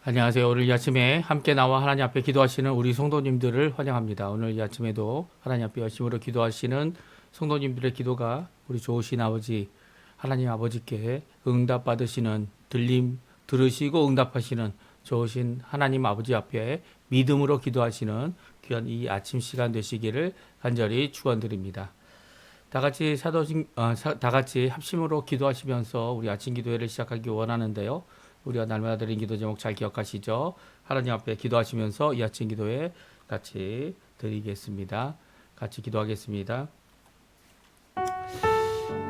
안녕하세요. 오늘 이 아침에 함께 나와 하나님 앞에 기도하시는 우리 성도님들을 환영합니다. 오늘 이 아침에도 하나님 앞에 열심으로 기도하시는 성도님들의 기도가 우리 좋으신 아버지 하나님 아버지께 응답받으시는 들림 들으시고 응답하시는 좋으신 하나님 아버지 앞에 믿음으로 기도하시는 귀한 이 아침 시간 되시기를 간절히 축원드립니다. 다 같이 합심으로 기도하시면서 우리 아침 기도회를 시작하기 원하는데요. 우리가 날마다 드린 기도 제목 잘 기억하시죠? 하나님 앞에 기도하시면서 이 아침 기도회 같이 드리겠습니다. 같이 기도하겠습니다.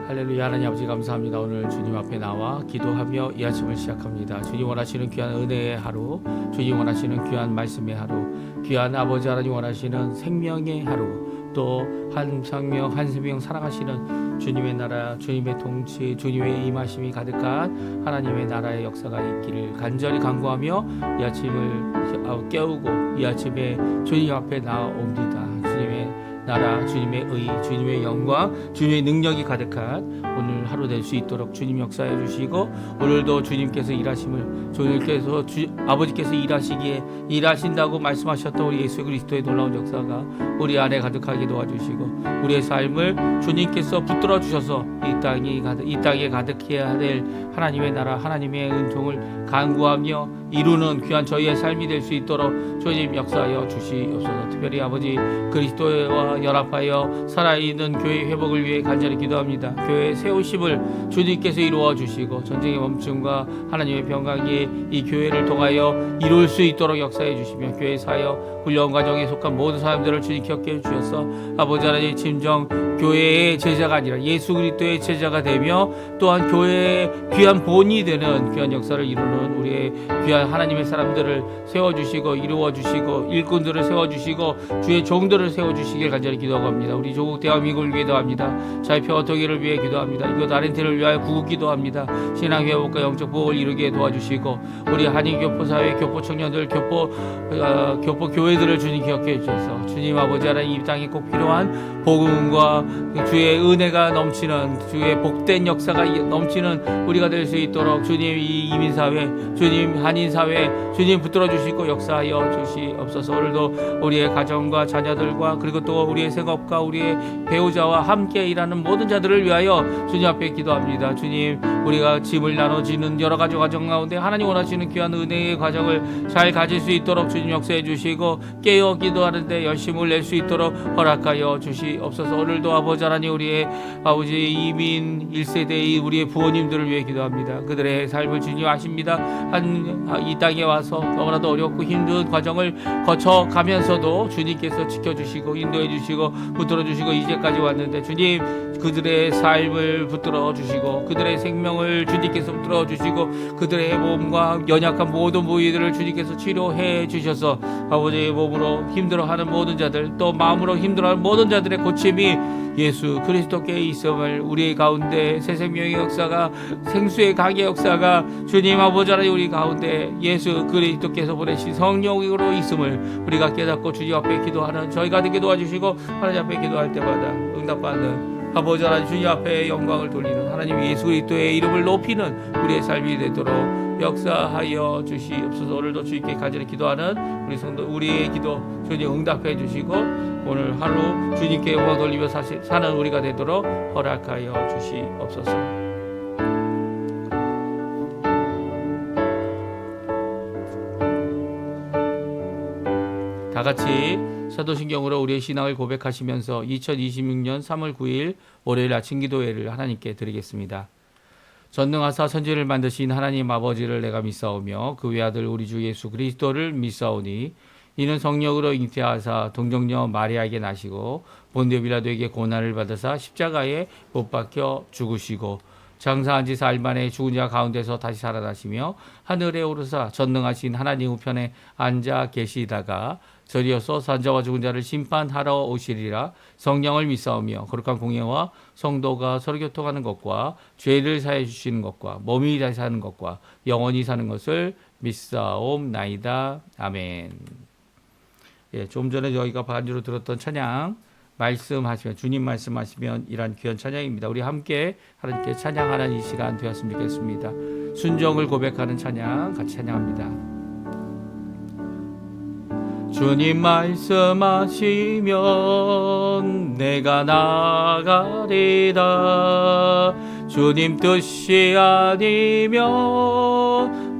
할렐루야. 하나님 아버지 감사합니다. 오늘 주님 앞에 나와 기도하며 이 아침을 시작합니다. 주님 원하시는 귀한 은혜의 하루, 주님 원하시는 귀한 말씀의 하루, 귀한 아버지 하나님 원하시는 생명의 하루, 또 한 생명 사랑하시는 주님의 나라, 주님의 통치, 주님의 임하심이 가득한 하나님의 나라의 역사가 있기를 간절히 간구하며 이 아침을 깨우고 이 아침에 주님 앞에 나옵니다. 주님의 나라, 주님의 의, 주님의 영광, 주님의 능력이 가득한 오늘 하루 될 수 있도록 주님 역사해 주시고, 오늘도 주님께서 일하심을, 아버지께서 일하신다고 말씀하셨던 우리 예수 그리스도의 놀라운 역사가 우리 안에 가득하게 도와주시고, 우리의 삶을 주님께서 붙들어 주셔서 이 땅에 가득해야 될 하나님의 나라, 하나님의 은총을 간구하며 이루는 귀한 저희의 삶이 될 수 있도록 주님 역사하여 주시옵소서. 특별히 아버지 그리스도와 연합하여 살아있는 교회 회복을 위해 간절히 기도합니다. 교회 세우심을 주님께서 이루어 주시고, 전쟁의 멈춤과 하나님의 평강이 이 교회를 통하여 이룰 수 있도록 역사해 주시며, 교회 사역 훈련 과정에 속한 모든 사람들을 주님 기억해 주셔서 아버지 하나님 진정 교회의 제자가 아니라 예수 그리스도의 제자가 되며, 또한 교회의 귀한 본이 되는 귀한 역사를 이루는 우리의 귀한 하나님의 사람들을 세워주시고 이루어주시고, 일꾼들을 세워주시고 주의 종들을 세워주시길 간절히 기도합니다. 우리 조국 대한민국을 위해 기도합니다. 자유 평화 통일을 위해 기도합니다. 이곳 아르헨티나를 위하여 구국 기도합니다. 신앙 회복과 영적 보호를 이루게 도와주시고, 우리 한인 교포 사회, 교포 청년들, 교포 교회들을 주님 기억해 주셔서 주님 아버지 하나님 이 땅에 꼭 필요한 복음과 주의 은혜가 넘치는, 주의 복된 역사가 넘치는 우리가 될 수 있도록 주님 이 이민사회, 주님 한인사회 주님 붙들어 주시고 역사하여 주시옵소서. 오늘도 우리의 가정과 자녀들과 그리고 또 우리의 생업과 우리의 배우자와 함께 일하는 모든 자들을 위하여 주님 앞에 기도합니다. 주님, 우리가 짐을 나눠지는 여러 가지 과정 가운데 하나님 원하시는 귀한 은혜의 과정을 잘 가질 수 있도록 주님 역사해 주시고, 깨어 기도하는데 열심을 낼 수 있도록 허락하여 주시옵소서. 오늘도 아버지 하나님 우리의 아버지 이민 1세대의 우리의 부모님들을 위해 기도합니다. 그들의 삶을 주님 아십니다. 이 땅에 와서 너무나도 어렵고 힘든 과정을 거쳐가면서도 주님께서 지켜주시고 인도해 주시고 붙들어 주시고 이제까지 왔는데, 주님 그들의 삶을 붙들어 주시고 그들의 생명을 주님께서 붙들어 주시고 그들의 몸과 연약한 모든 부위들을 주님께서 치료해 주셔서 아버지의 몸으로 힘들어하는 모든 자들, 또 마음으로 힘들어하는 모든 자들의 고침이 예수 그리스도께 있음을, 우리 가운데 새 생명의 역사가, 생수의 강의 역사가 주님 아버지 하나님 우리 가운데 예수 그리스도께서 보내신 성령으로 있음을 우리가 깨닫고 주님 앞에 기도하는 저희가 되게 도와주시고, 하나님 앞에 기도할 때마다 응답받는 아버지 하나님 주님 앞에 영광을 돌리는 하나님 예수 그리스도의 이름을 높이는 우리의 삶이 되도록 역사하여 주시옵소서. 오늘도 주님께 간절히 기도하는 우리 성도, 우리의 기도 주님 응답해 주시고, 오늘 하루 주님께 영광 돌리며 사는 우리가 되도록 허락하여 주시옵소서. 다 같이 사도신경으로 우리의 신앙을 고백하시면서 2026년 3월 9일 월요일 아침 기도회를 하나님께 드리겠습니다. 전능하사 천지를 만드신 하나님 아버지를 내가 믿사오며 그 외아들 우리 주 예수 그리스도를 믿사오니, 이는 성령으로 잉태하사 동정녀 마리아에게 나시고 본디오 빌라도에게 고난을 받으사 십자가에 못 박혀 죽으시고 장사한 지 사흘 만에 죽은 자 가운데서 다시 살아나시며 하늘에 오르사 전능하신 하나님 우편에 앉아 계시다가 저리어서 산자와 죽은 자를 심판하러 오시리라. 성령을 믿사오며 거룩한 공예와 성도가 서로 교통하는 것과 죄를 사해 주시는 것과 몸이 다시 사는 것과 영원히 사는 것을 믿사옵나이다. 아멘. 좀 전에 저희가 반주로 들었던 찬양, 말씀하시면, 주님 말씀하시면 이란 귀한 찬양입니다. 우리 함께 하나님께 찬양하는 이 시간 되었으면 좋겠습니다. 순종을 고백하는 찬양 같이 찬양합니다. 주님 말씀하시면 내가 나가리다. 주님 뜻이 아니면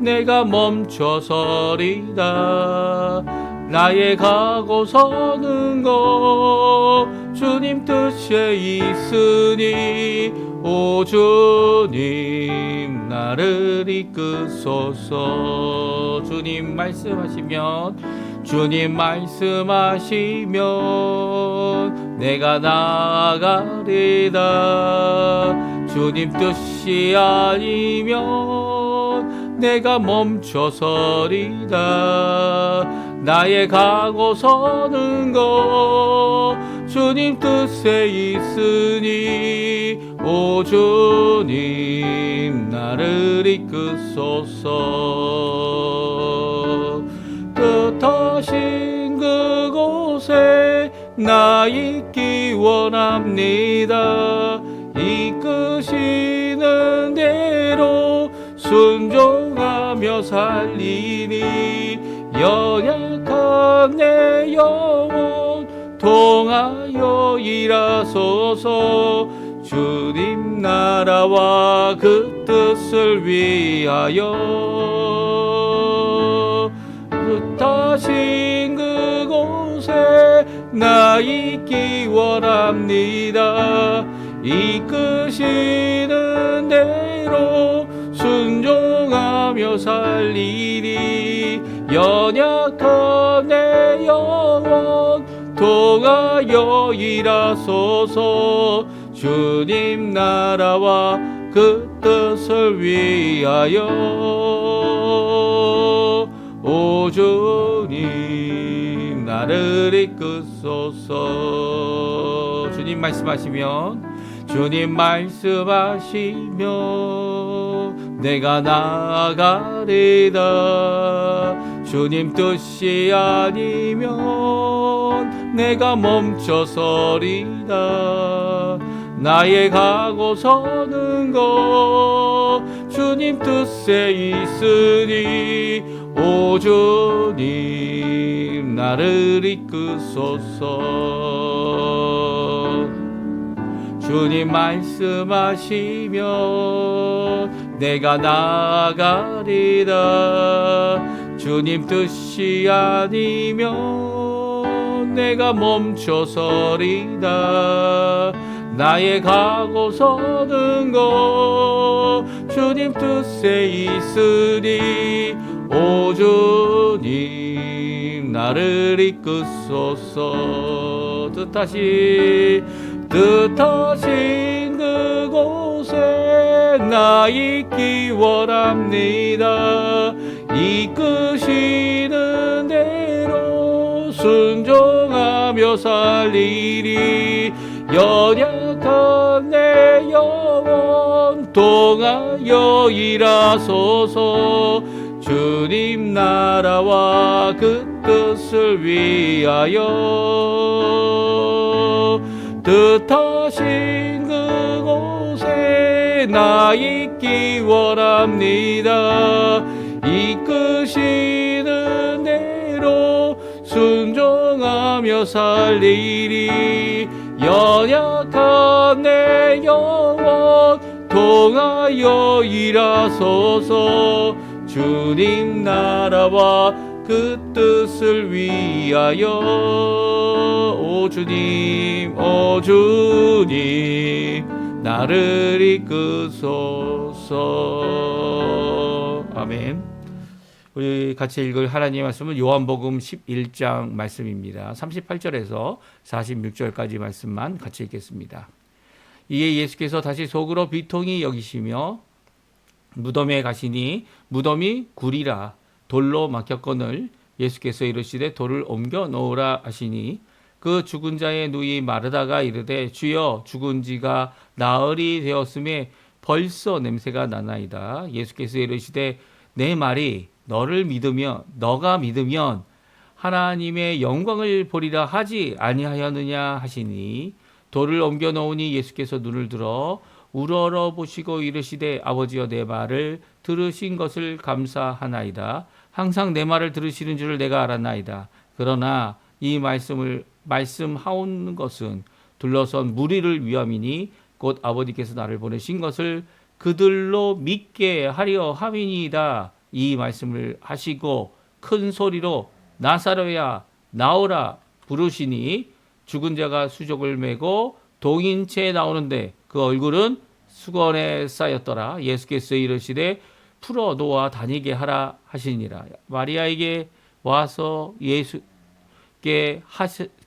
내가 멈춰서리다. 나의 가고 서는 것 주님 뜻에 있으니 오 주님 나를 이끄소서. 주님 말씀하시면 내가 나아가리다. 주님 뜻이 아니면 내가 멈춰서리다. 나의 가고 서는 것 주님 뜻에 있으니 오 주님 나를 이끄소서. 뜻하신 그곳에 나 있기 원합니다. 이끄시는 대로 순종하며 살리니 연약한 내 영혼 통하여 일하소서. 주님 나라와 그 뜻을 위하여 뜻하신 그곳에 나 있기 원합니다. 이끄시는 대로 순종하며 살리니 연약한 내 영혼 통하여 일하소서. 주님 나라와 그 뜻을 위하여 오 주님 나를 이끄소서. 주님 말씀하시면 내가 나아가리다. 주님 뜻이 아니면 내가 멈춰서리다. 나의 가고 서는 것 주님 뜻에 있으니 오 주님 나를 이끄소서. 주님 말씀하시면 내가 나아가리다. 주님 뜻이 아니면 내가 멈춰서리다. 나의 가고 서는 것 주님 뜻에 있으니 오 주님 나를 이끄소서. 뜻하신 그곳에 나 있기 원합니다. 이끄시는 대로 순종하며 살리리. 연약한 내 영혼 통하여 일하소서. 주님 나라와 그 뜻을 위하여 뜻하신 그곳에 나 있기 원합니다. 이끄시는 대로 순종하며 살리리. 연약한 내 영혼 통하여 일하소서. 주님 나라와 그 뜻을 위하여 오 주님 나를 이끄소서. 아멘. 우리 같이 읽을 하나님의 말씀은 요한복음 11장 말씀입니다. 38절에서 46절까지 말씀만 같이 읽겠습니다. 이에 예수께서 다시 속으로 비통히 여기시며 무덤에 가시니 무덤이 굴이라 돌로 막혔거늘 예수께서 이르시되 돌을 옮겨 놓으라 하시니 그 죽은 자의 누이 마르다가 이르되 주여 죽은 지가 나흘이 되었음에 벌써 냄새가 나나이다. 예수께서 이르시되 내 말이 너가 믿으면 하나님의 영광을 보리라 하지 아니하였느냐 하시니 돌을 옮겨 놓으니 예수께서 눈을 들어 우러러 보시고 이르시되 아버지여 내 말을 들으신 것을 감사하나이다. 항상 내 말을 들으시는 줄을 내가 알았나이다. 그러나 이 말씀을 말씀하오는 것은 둘러선 무리를 위함이니 곧 아버지께서 나를 보내신 것을 그들로 믿게 하려 함이니이다. 이 말씀을 하시고 큰 소리로 나사로야 나오라 부르시니 죽은 자가 수족을 메고 동인 채 나오는데 그 얼굴은 수건에 쌓였더라. 예수께서 이르시되 풀어 놓아 다니게 하라 하시니라. 마리아에게 와서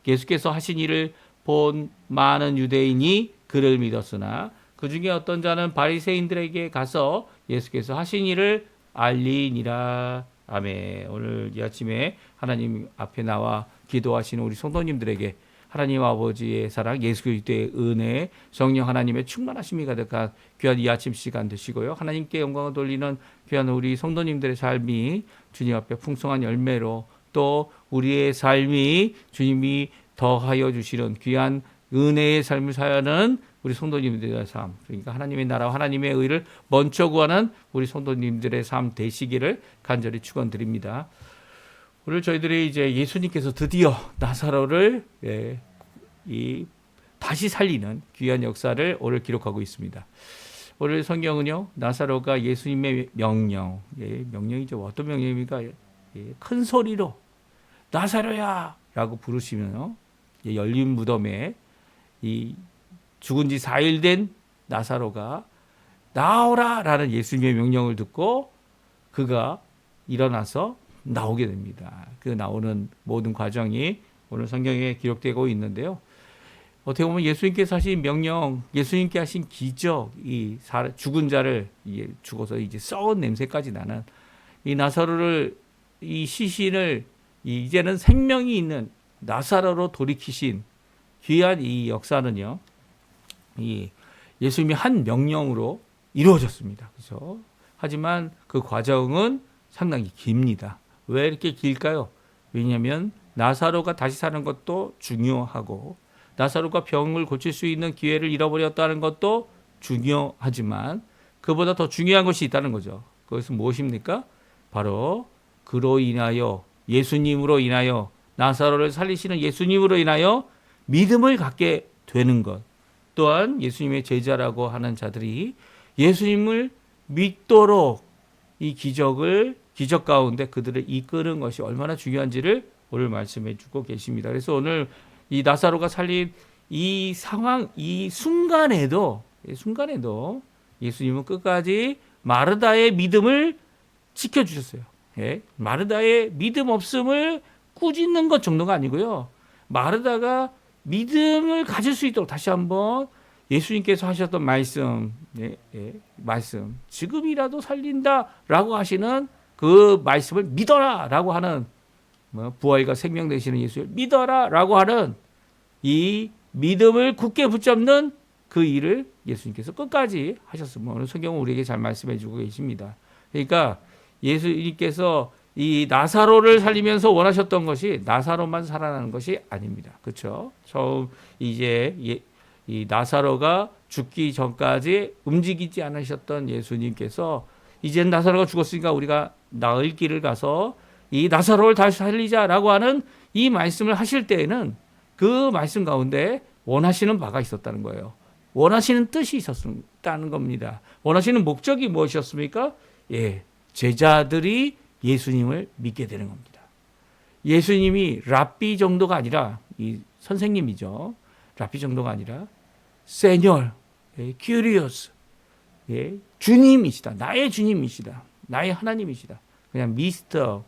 예수께서 하신 일을 본 많은 유대인이 그를 믿었으나 그 중에 어떤 자는 바리새인들에게 가서 예수께서 하신 일을 알리니라. 아멘. 오늘 이 아침에 하나님 앞에 나와 기도하시는 우리 성도님들에게 하나님 아버지의 사랑, 예수 그리스도의 은혜, 성령 하나님의 충만하심이 가득한 귀한 이 아침 시간 되시고요. 하나님께 영광을 돌리는 귀한 우리 성도님들의 삶이 주님 앞에 풍성한 열매로 또 우리의 삶이 주님이 더하여 주시는 귀한 은혜의 삶을 사는 우리 성도님들의 삶, 그러니까 하나님의 나라와 하나님의 의를 먼저 구하는 우리 성도님들의 삶 되시기를 간절히 축원드립니다. 오늘 저희들이 이제 예수님께서 드디어 나사로를 다시 살리는 귀한 역사를 오늘 기록하고 있습니다. 오늘 성경은요, 나사로가 예수님의 명령, 명령이죠. 어떤 명령입니까? 큰 소리로 나사로야! 라고 부르시면 열린 무덤에 이 죽은 지 4일 된 나사로가 나오라! 라는 예수님의 명령을 듣고 그가 일어나서 나오게 됩니다. 그 나오는 모든 과정이 오늘 성경에 기록되고 있는데요. 어떻게 보면 예수님께서 하신 명령, 예수님께 하신 기적, 이 죽은 자를 죽어서 이제 썩은 냄새까지 나는 이 나사로를, 이 시신을 이제는 생명이 있는 나사로로 돌이키신 귀한 이 역사는요, 이 예수님이 한 명령으로 이루어졌습니다. 그렇죠? 하지만 그 과정은 상당히 깁니다. 왜 이렇게 길까요? 왜냐하면 나사로가 다시 사는 것도 중요하고 나사로가 병을 고칠 수 있는 기회를 잃어버렸다는 것도 중요하지만 그보다 더 중요한 것이 있다는 거죠. 그것은 무엇입니까? 바로 그로 인하여, 예수님으로 인하여, 나사로를 살리시는 예수님으로 인하여 믿음을 갖게 되는 것. 또한 예수님의 제자라고 하는 자들이 예수님을 믿도록 이 기적 가운데 그들을 이끄는 것이 얼마나 중요한지를 오늘 말씀해 주고 계십니다. 그래서 오늘 이 나사로가 살린 이 상황, 이 순간에도 예수님은 끝까지 마르다의 믿음을 지켜주셨어요. 마르다의 믿음 없음을 꾸짖는 것 정도가 아니고요. 마르다가 믿음을 가질 수 있도록 다시 한번 예수님께서 하셨던 말씀, 지금이라도 살린다라고 하시는 그 말씀을 믿어라라고 하는, 부활과 생명 되시는 예수를 믿어라라고 하는 이 믿음을 굳게 붙잡는 그 일을 예수님께서 끝까지 하셨습니다. 오늘 성경은 우리에게 잘 말씀해주고 계십니다. 그러니까 예수님께서 이 나사로를 살리면서 원하셨던 것이 나사로만 살아나는 것이 아닙니다. 그렇죠? 처음 이제 이 나사로가 죽기 전까지 움직이지 않으셨던 예수님께서 이제는 나사로가 죽었으니까 우리가 나을 길을 가서 이 나사로를 다시 살리자라고 하는 이 말씀을 하실 때에는 그 말씀 가운데 원하시는 바가 있었다는 거예요. 원하시는 뜻이 있었다는 겁니다. 원하시는 목적이 무엇이었습니까? 제자들이 예수님을 믿게 되는 겁니다. 예수님이 랍비 정도가 아니라, 이 선생님이죠. 랍비 정도가 아니라 세뇨, 큐리오스, 주님이시다. 나의 주님이시다. 나의 하나님이시다. 그냥 미스터,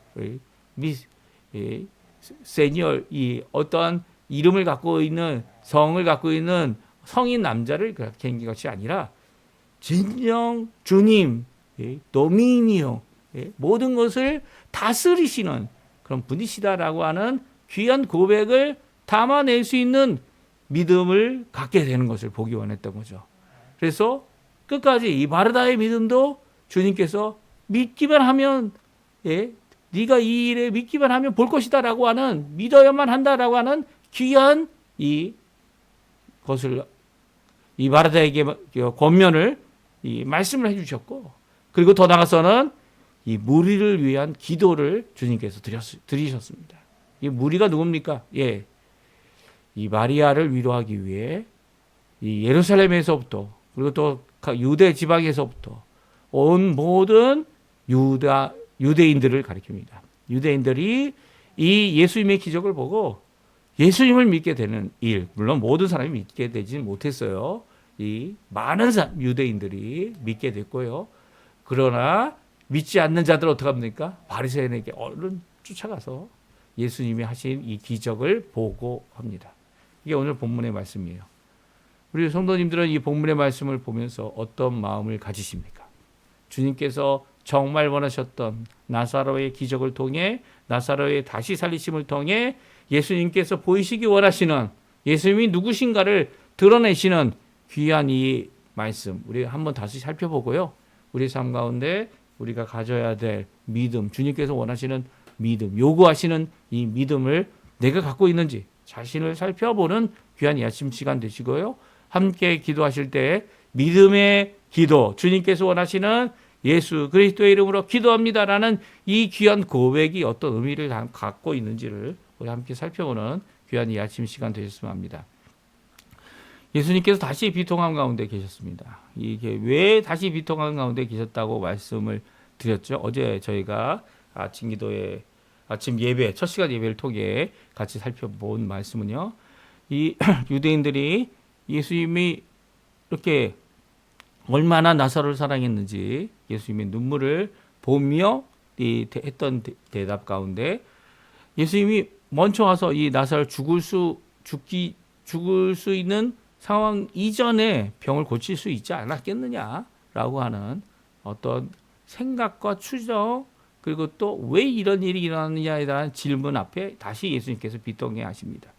세뇨, 이 어떠한 이름을 갖고 있는, 성을 갖고 있는 성인 남자를 개인기 것이 아니라 진정 주님, 도미니오, 모든 것을 다스리시는 그런 분이시다라고 하는 귀한 고백을 담아낼 수 있는 믿음을 갖게 되는 것을 보기 원했던 거죠. 그래서 끝까지 이 마르다의 믿음도 주님께서 믿기만 하면, 네가 이 일에 믿기만 하면 볼 것이다라고 하는, 믿어야만 한다라고 하는 귀한 이 것을, 이 마르다에게 권면을, 이 말씀을 해주셨고, 그리고 더 나아가서는 이 무리를 위한 기도를 주님께서 드리셨습니다. 이 무리가 누굽니까? 예, 이 마리아를 위로하기 위해 이 예루살렘에서부터 그리고 또 유대 지방에서부터 온 모든 유대인들을 가리킵니다. 유대인들이 이 예수님의 기적을 보고 예수님을 믿게 되는 일, 물론 모든 사람이 믿게 되지는 못했어요. 이 많은 유대인들이 믿게 됐고요. 그러나 믿지 않는 자들 어떡합니까? 바리새인에게 얼른 쫓아가서 예수님이 하신 이 기적을 보고합니다. 이게 오늘 본문의 말씀이에요. 우리 성도님들은 이 본문의 말씀을 보면서 어떤 마음을 가지십니까? 주님께서 정말 원하셨던 나사로의 기적을 통해 나사로의 다시 살리심을 통해 예수님께서 보이시기 원하시는 예수님이 누구신가를 드러내시는 귀한 이 말씀 우리 한번 다시 살펴보고요. 우리 삶 가운데 우리가 가져야 될 믿음, 주님께서 원하시는 믿음, 요구하시는 이 믿음을 내가 갖고 있는지 자신을 살펴보는 귀한 이 아침 시간 되시고요. 함께 기도하실 때 믿음의 기도, 주님께서 원하시는 예수 그리스도의 이름으로 기도합니다라는 이 귀한 고백이 어떤 의미를 갖고 있는지를 우리 함께 살펴보는 귀한 이 아침 시간 되셨으면 합니다. 예수님께서 다시 비통함 가운데 계셨습니다. 이게 왜 다시 비통함 가운데 계셨다고 말씀을 드렸죠? 어제 저희가 아침 예배, 첫 시간 예배를 통해 같이 살펴본 말씀은요. 이 유대인들이 예수님이 이렇게 얼마나 나사로를 사랑했는지 예수님의 눈물을 보며 했던 대답 가운데 예수님이 먼저 와서 이 나사로를 죽을 수 있는 상황 이전에 병을 고칠 수 있지 않았겠느냐라고 하는 어떤 생각과 추정 그리고 또 왜 이런 일이 일어났느냐에 대한 질문 앞에 다시 예수님께서 비통해 하십니다.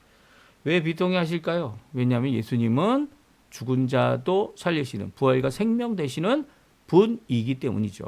왜 비통해 하실까요? 왜냐하면 예수님은 죽은 자도 살리시는 부활과 생명 되시는 분이기 때문이죠.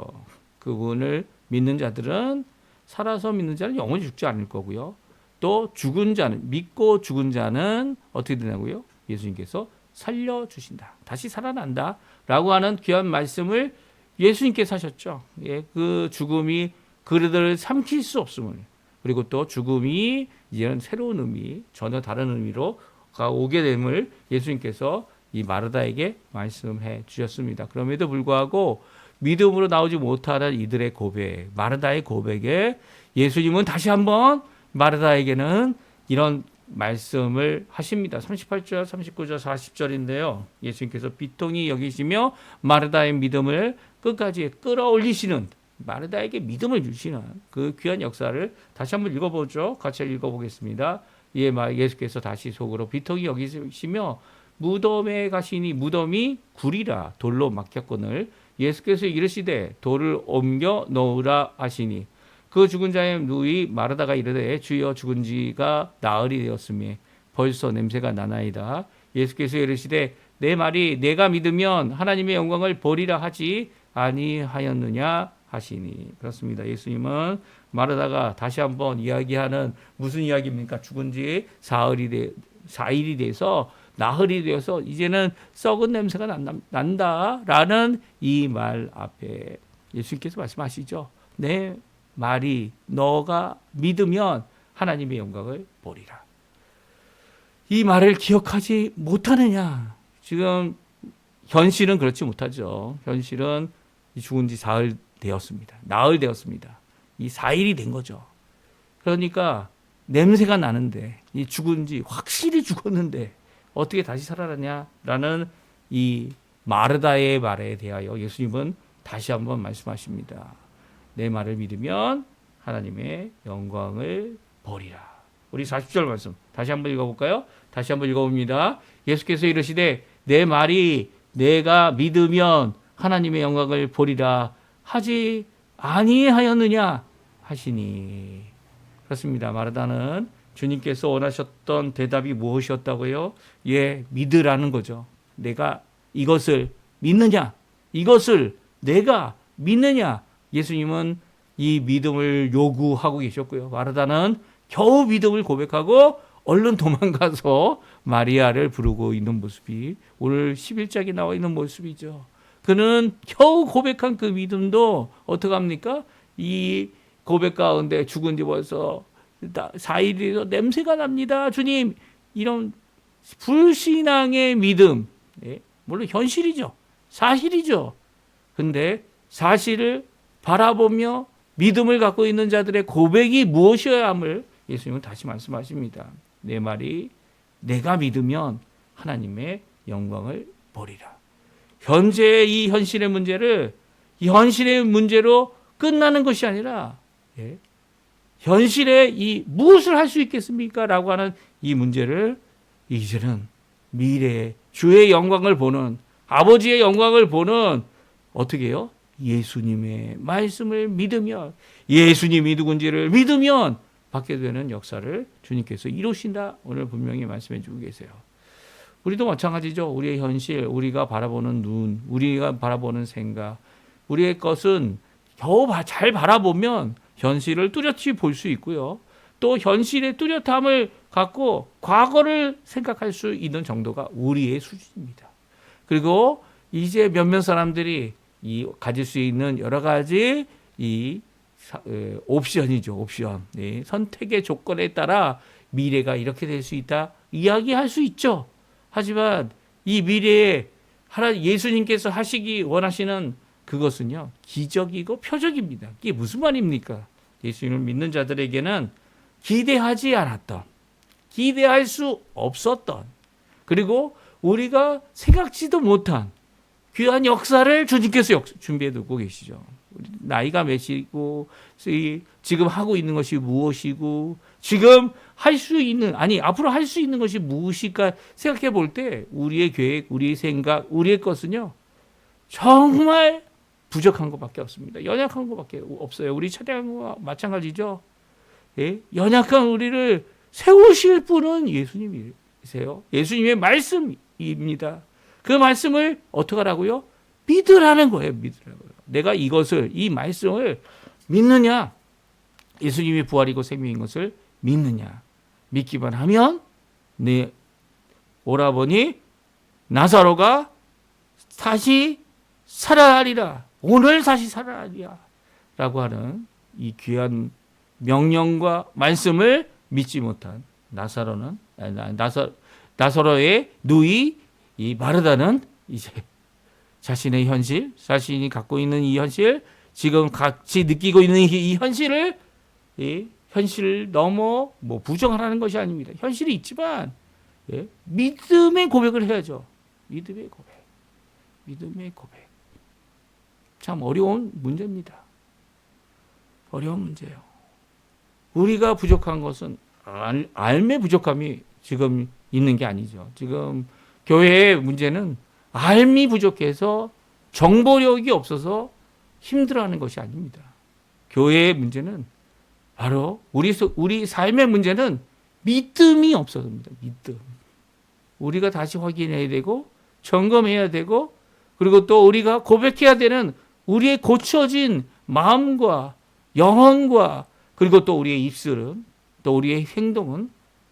그분을 믿는 자들은 살아서 믿는 자는 영원히 죽지 않을 거고요. 또 죽은 자는 믿고 죽은 자는 어떻게 되냐고요? 예수님께서 살려주신다. 다시 살아난다라고 하는 귀한 말씀을 예수님께서 하셨죠. 예, 그 죽음이 그들을 삼킬 수 없음을 그리고 또 죽음이 이제는 새로운 의미 전혀 다른 의미로 오게 됨을 예수님께서 이 마르다에게 말씀해 주셨습니다. 그럼에도 불구하고 믿음으로 나오지 못하는 이들의 고백, 마르다의 고백에 예수님은 다시 한번 마르다에게는 이런 말씀을 하십니다. 38절, 39절, 40절인데요. 예수님께서 비통히 여기시며 마르다의 믿음을 끝까지 끌어올리시는 마르다에게 믿음을 주시는 그 귀한 역사를 다시 한번 읽어보죠. 같이 읽어보겠습니다. 예수께서 다시 속으로 비통히 여기시며 무덤에 가시니 무덤이 구리라 돌로 막혔거늘 예수께서 이르시되 돌을 옮겨 놓으라 하시니 그 죽은 자의 누이 마르다가 이르되 주여 죽은 지가 나흘이 되었으며 벌써 냄새가 나나이다. 예수께서 이르시되 내 말이 내가 믿으면 하나님의 영광을 보리라 하지 아니하였느냐 하시니. 그렇습니다. 예수님은 마르다가 다시 한번 이야기하는 무슨 이야기입니까? 죽은 지 4일이 돼서 나흘이 되어서 이제는 썩은 냄새가 난다라는 이 말 앞에 예수님께서 말씀하시죠. 내 말이 너가 믿으면 하나님의 영광을 보리라. 이 말을 기억하지 못하느냐? 지금 현실은 그렇지 못하죠. 현실은 죽은 지 나흘 되었습니다. 이 4일이 된 거죠. 그러니까 냄새가 나는데 이 죽은 지 확실히 죽었는데 어떻게 다시 살아나냐라는 이 마르다의 말에 대하여 예수님은 다시 한번 말씀하십니다. 내 말을 믿으면 하나님의 영광을 보리라. 우리 40절 말씀 다시 한번 읽어볼까요? 다시 한번 읽어봅니다. 예수께서 이르시되 내 말이 내가 믿으면 하나님의 영광을 보리라 하지 아니하였느냐 하시니. 그렇습니다. 마르다는 주님께서 원하셨던 대답이 무엇이었다고요? 예, 믿으라는 거죠. 내가 이것을 믿느냐? 이것을 내가 믿느냐? 예수님은 이 믿음을 요구하고 계셨고요. 마르다는 겨우 믿음을 고백하고 얼른 도망가서 마리아를 부르고 있는 모습이 오늘 11장에 나와 있는 모습이죠. 그는 겨우 고백한 그 믿음도 어떡합니까? 이 고백 가운데 죽은 지 벌써 4일에도 냄새가 납니다. 주님, 이런 불신앙의 믿음, 물론 현실이죠. 사실이죠. 근데 사실을 바라보며 믿음을 갖고 있는 자들의 고백이 무엇이어야 함을 예수님은 다시 말씀하십니다. 내 말이 내가 믿으면 하나님의 영광을 보리라. 현재의 이 현실의 문제를 이 현실의 문제로 끝나는 것이 아니라 현실에 이 무엇을 할 수 있겠습니까? 라고 하는 이 문제를 이제는 미래의 주의 영광을 보는 아버지의 영광을 보는 어떻게 해요? 예수님의 말씀을 믿으면 예수님이 누군지를 믿으면 받게 되는 역사를 주님께서 이루신다. 오늘 분명히 말씀해 주고 계세요. 우리도 마찬가지죠. 우리의 현실, 우리가 바라보는 눈, 우리가 바라보는 생각, 우리의 것은 겨우 잘 바라보면 현실을 뚜렷이 볼 수 있고요. 또 현실의 뚜렷함을 갖고 과거를 생각할 수 있는 정도가 우리의 수준입니다. 그리고 이제 몇몇 사람들이 가질 수 있는 여러 가지 옵션이죠. 옵션. 선택의 조건에 따라 미래가 이렇게 될 수 있다. 이야기할 수 있죠. 하지만 이 미래에 예수님께서 하시기 원하시는 그것은요. 기적이고 표적입니다. 이게 무슨 말입니까? 예수님을 믿는 자들에게는 기대하지 않았던, 기대할 수 없었던, 그리고 우리가 생각지도 못한 귀한 역사를 주님께서 준비해 두고 계시죠. 나이가 몇이고 지금 하고 있는 것이 무엇이고 지금 할 수 있는 앞으로 할 수 있는 것이 무엇일까 생각해 볼 때 우리의 계획, 우리의 생각, 우리의 것은요. 정말 부족한 것밖에 없습니다. 연약한 것밖에 없어요. 우리 차량과 마찬가지죠. 연약한 우리를 세우실 분은 예수님이세요. 예수님의 말씀입니다. 그 말씀을 어떻게 하라고요? 믿으라는 거예요. 믿으라고요. 내가 이 말씀을 믿느냐? 예수님이 부활이고 생명인 것을 믿느냐? 믿기만 하면 내 오라버니 나사로가 다시 살아나리라. 오늘 다시 살아나리라. 라고 하는 이 귀한 명령과 말씀을 믿지 못한 나사로의 누이 이 마르다는 이제 자신의 현실, 자신이 갖고 있는 이 현실, 지금 같이 느끼고 있는 이 현실을 현실을 넘어 부정하라는 것이 아닙니다. 현실이 있지만 믿음의 고백을 해야죠. 믿음의 고백. 참 어려운 문제입니다. 어려운 문제예요. 우리가 부족한 것은 알매 부족함이 지금 있는 게 아니죠. 지금 교회의 문제는 알미 부족해서 정보력이 없어서 힘들어하는 것이 아닙니다. 교회의 문제는 바로 우리 삶의 문제는 믿음이 없어서입니다. 믿음. 우리가 다시 확인해야 되고 점검해야 되고 그리고 또 우리가 고백해야 되는 우리의 고쳐진 마음과 영혼과 그리고 또 우리의 입술은 또 우리의 행동은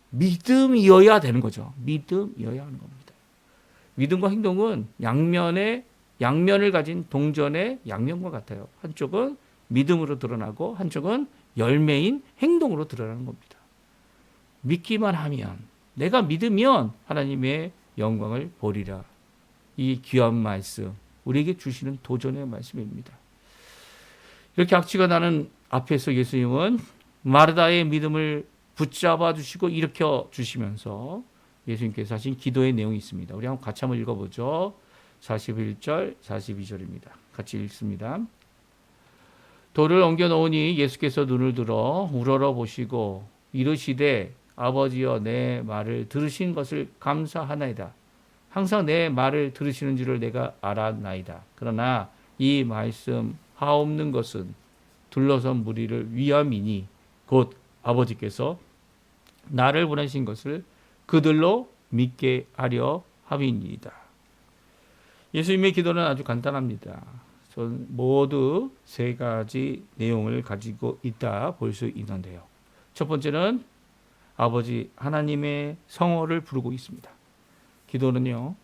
믿음이어야 되는 거죠. 믿음이어야 하는 겁니다. 믿음과 행동은 양면을 가진 동전의 양면과 같아요. 한쪽은 믿음으로 드러나고 한쪽은 열매인 행동으로 드러나는 겁니다. 믿기만 하면 내가 믿으면 하나님의 영광을 보리라. 이 귀한 말씀 우리에게 주시는 도전의 말씀입니다. 이렇게 악취가 나는 앞에서 예수님은 마르다의 믿음을 붙잡아 주시고 일으켜 주시면서 예수님께서 하신 기도의 내용이 있습니다. 우리 한번 같이 한번 읽어보죠. 41절, 42절입니다. 같이 읽습니다. 돌을 옮겨 놓으니 예수께서 눈을 들어 우러러 보시고 이르시되 아버지여 내 말을 들으신 것을 감사하나이다. 항상 내 말을 들으시는 줄을 내가 알았나이다. 그러나 이 말씀 하옵는 것은 둘러선 무리를 위함이니 곧 아버지께서 나를 보내신 것을 그들로 믿게 하려 함이니이다. 예수님의 기도는 아주 간단합니다. 모두 세 가지 내용을 가지고 있다 볼 수 있는데요. 첫 번째는 아버지 하나님의 성호를 부르고 있습니다. 기도는요.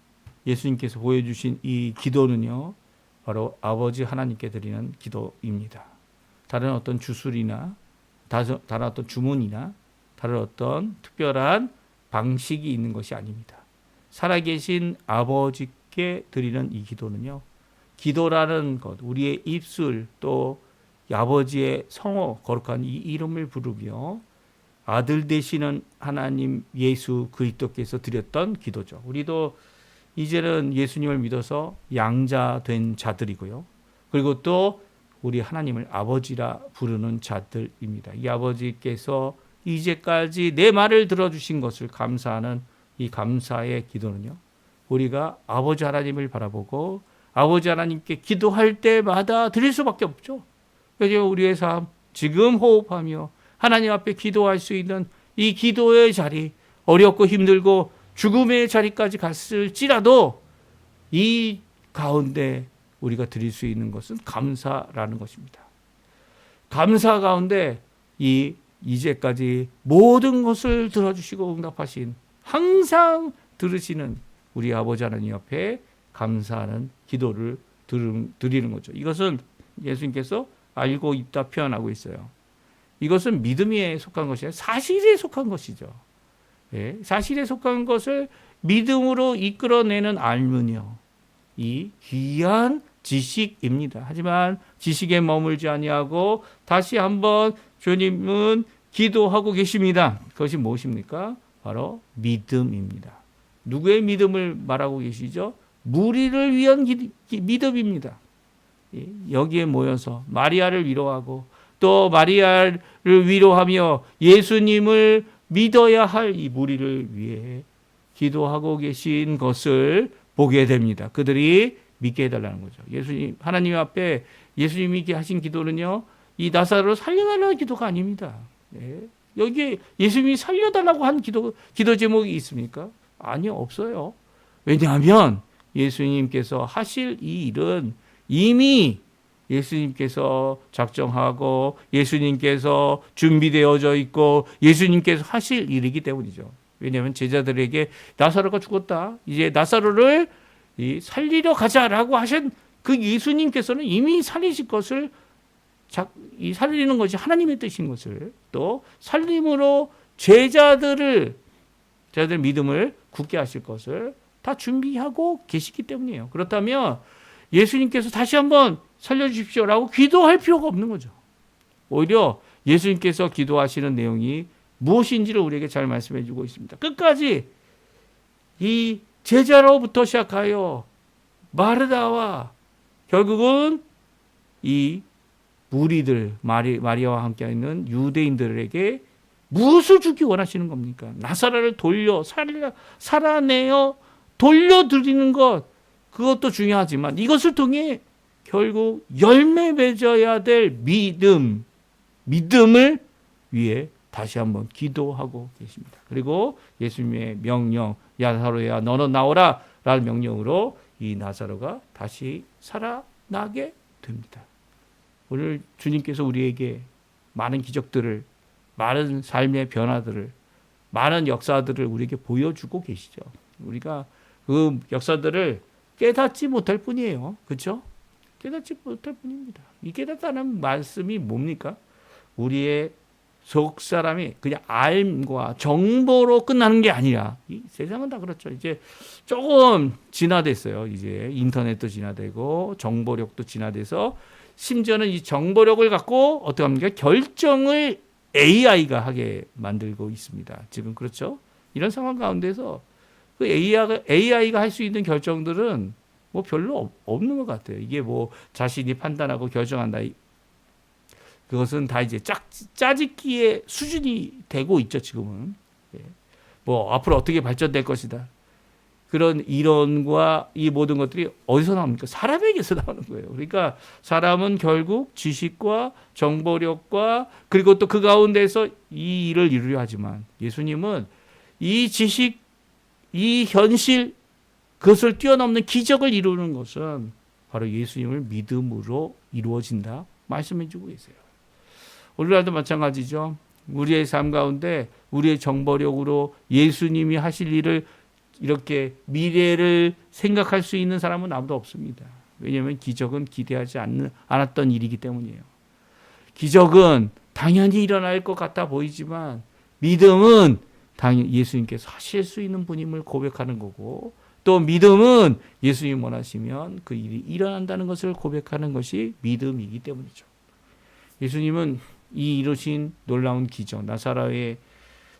예수님께서 보여주신 이 기도는요. 바로 아버지 하나님께 드리는 기도입니다. 다른 어떤 주술이나 다른 어떤 주문이나 다른 어떤 특별한 방식이 있는 것이 아닙니다. 살아계신 아버지께 드리는 이 기도는요, 기도라는 것, 우리의 입술 또 아버지의 성호 거룩한 이 이름을 부르며 아들 되시는 하나님 예수 그리스도께서 드렸던 기도죠. 우리도 이제는 예수님을 믿어서 양자 된 자들이고요. 그리고 또 우리 하나님을 아버지라 부르는 자들입니다. 이 아버지께서 이제까지 내 말을 들어주신 것을 감사하는 이 감사의 기도는요, 우리가 아버지 하나님을 바라보고 아버지 하나님께 기도할 때마다 드릴 수밖에 없죠. 그래서 우리의 삶, 지금 호흡하며 하나님 앞에 기도할 수 있는 이 기도의 자리, 어렵고 힘들고 죽음의 자리까지 갔을지라도 이 가운데 우리가 드릴 수 있는 것은 감사라는 것입니다. 감사 가운데 이제까지 모든 것을 들어주시고 응답하신, 항상 들으시는 우리 아버지 하나님 앞에 감사하는 기도를 드리는 거죠. 이것은 예수님께서 알고 있다 표현하고 있어요. 이것은 믿음에 속한 것이 아니라 사실에 속한 것이죠. 예, 사실에 속한 것을 믿음으로 이끌어내는 알문이요, 이 귀한 지식입니다. 하지만 지식에 머물지 아니하고 다시 한번 주님은 기도하고 계십니다. 그것이 무엇입니까? 바로 믿음입니다. 누구의 믿음을 말하고 계시죠? 무리를 위한 믿음입니다. 여기에 모여서 마리아를 위로하고 또 마리아를 위로하며 예수님을 믿어야 할 이 무리를 위해 기도하고 계신 것을 보게 됩니다. 그들이 믿게 해달라는 거죠. 예수님, 하나님 앞에 예수님이 하신 기도는요, 이 나사로를 살려달라는 기도가 아닙니다. 네. 여기에 예수님이 살려달라고 한 기도 제목이 있습니까? 아니요, 없어요. 왜냐하면 예수님께서 하실 이 일은 이미 예수님께서 작정하고 예수님께서 준비되어져 있고 예수님께서 하실 일이기 때문이죠. 왜냐하면 제자들에게 나사로가 죽었다, 이제 나사로를 살리러 가자라고 하신 그 예수님께서는 이미 살리실 것을, 살리는 것이 하나님의 뜻인 것을, 또 살림으로 제자들 믿음을 굳게 하실 것을 다 준비하고 계시기 때문이에요. 그렇다면 예수님께서 다시 한번 살려주십시오라고 기도할 필요가 없는 거죠. 오히려 예수님께서 기도하시는 내용이 무엇인지를 우리에게 잘 말씀해 주고 있습니다. 끝까지 이 제자로부터 시작하여 마르다와 결국은 이 무리들, 마리아와 함께 있는 유대인들에게 무엇을 주기 원하시는 겁니까? 나사로를 살아내어 돌려드리는 것, 그것도 중요하지만 이것을 통해 결국 열매 맺어야 될 믿음을 위해 다시 한번 기도하고 계십니다. 그리고 예수님의 명령, 나사로야 너는 나오라 라는 명령으로 이 나사로가 다시 살아나게 됩니다. 오늘 주님께서 우리에게 많은 기적들을, 많은 삶의 변화들을, 많은 역사들을 우리에게 보여주고 계시죠. 우리가 그 역사들을 깨닫지 못할 뿐이에요. 그렇죠? 깨닫지 못할 뿐입니다. 이 깨닫다는 말씀이 뭡니까? 우리의 속 사람이 그냥 알과 정보로 끝나는 게 아니라, 이 세상은 다 그렇죠. 이제 조금 진화됐어요. 이제 인터넷도 진화되고 정보력도 진화돼서 심지어는 이 정보력을 갖고 어떻게 합니까? 결정을 AI가 하게 만들고 있습니다. 지금 그렇죠? 이런 상황 가운데서 그 AI가 할 수 있는 결정들은 뭐 별로 없는 것 같아요. 이게 뭐 자신이 판단하고 결정한다, 그것은 다 이제 짜집기의 수준이 되고 있죠, 지금은. 뭐 앞으로 어떻게 발전될 것이다, 그런 이론과 이 모든 것들이 어디서 나옵니까? 사람에게서 나오는 거예요. 그러니까 사람은 결국 지식과 정보력과 그리고 또 그 가운데서 이 일을 이루려 하지만 예수님은 이 지식, 이 현실, 그것을 뛰어넘는 기적을 이루는 것은 바로 예수님을 믿음으로 이루어진다 말씀해 주고 계세요. 오늘날도 마찬가지죠. 우리의 삶 가운데 우리의 정보력으로 예수님이 하실 일을 이렇게 미래를 생각할 수 있는 사람은 아무도 없습니다. 왜냐하면 기적은 기대하지 않았던 일이기 때문이에요. 기적은 당연히 일어날 것 같아 보이지만 믿음은 당연히 예수님께서 하실 수 있는 분임을 고백하는 거고, 또 믿음은 예수님 원하시면 그 일이 일어난다는 것을 고백하는 것이 믿음이기 때문이죠. 예수님은 이 이루신 놀라운 기적, 나사로의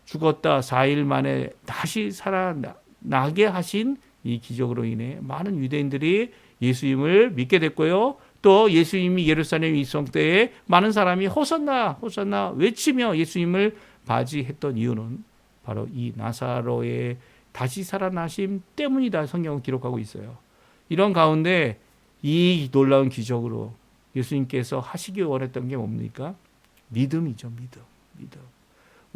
죽었다 4일 만에 다시 살아나게 하신 이 기적으로 인해 많은 유대인들이 예수님을 믿게 됐고요. 또 예수님이 예루살렘 입성 때에 많은 사람이 호산나 호산나 외치며 예수님을 맞이했던 이유는 바로 이 나사로의 다시 살아나심 때문이다. 성경은 기록하고 있어요. 이런 가운데 이 놀라운 기적으로 예수님께서 하시기 원했던 게 뭡니까? 믿음이죠. 믿음.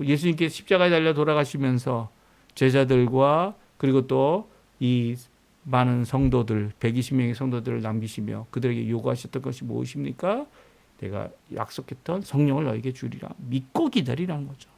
예수님께서 십자가에 달려 돌아가시면서 제자들과 그리고 또 이 많은 성도들, 120명의 성도들을 남기시며 그들에게 요구하셨던 것이 무엇입니까? 내가 약속했던 성령을 너에게 주리라. 믿고 기다리라는 거죠.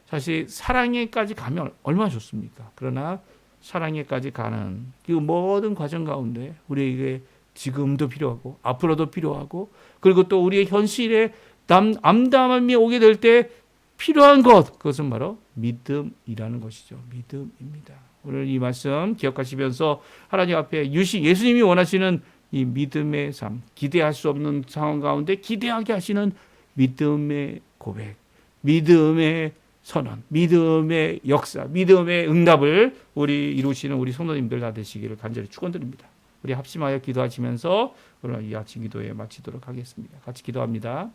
사실 사랑에까지 가면 얼마나 좋습니까? 그러나 사랑에까지 가는 그 모든 과정 가운데 우리에게 지금도 필요하고 앞으로도 필요하고 그리고 또 우리의 현실에 암담함이 오게 될 때 필요한 것, 그것은 바로 믿음이라는 것이죠. 믿음입니다. 오늘 이 말씀 기억하시면서 하나님 앞에 예수님이 원하시는 이 믿음의 삶, 기대할 수 없는 상황 가운데 기대하게 하시는 믿음의 고백, 믿음의 선언, 믿음의 역사, 믿음의 응답을 이루시는 우리 성도님들 다 되시기를 간절히 축원드립니다. 우리 합심하여 기도하시면서 오늘 이 아침 기도에 마치도록 하겠습니다. 같이 기도합니다.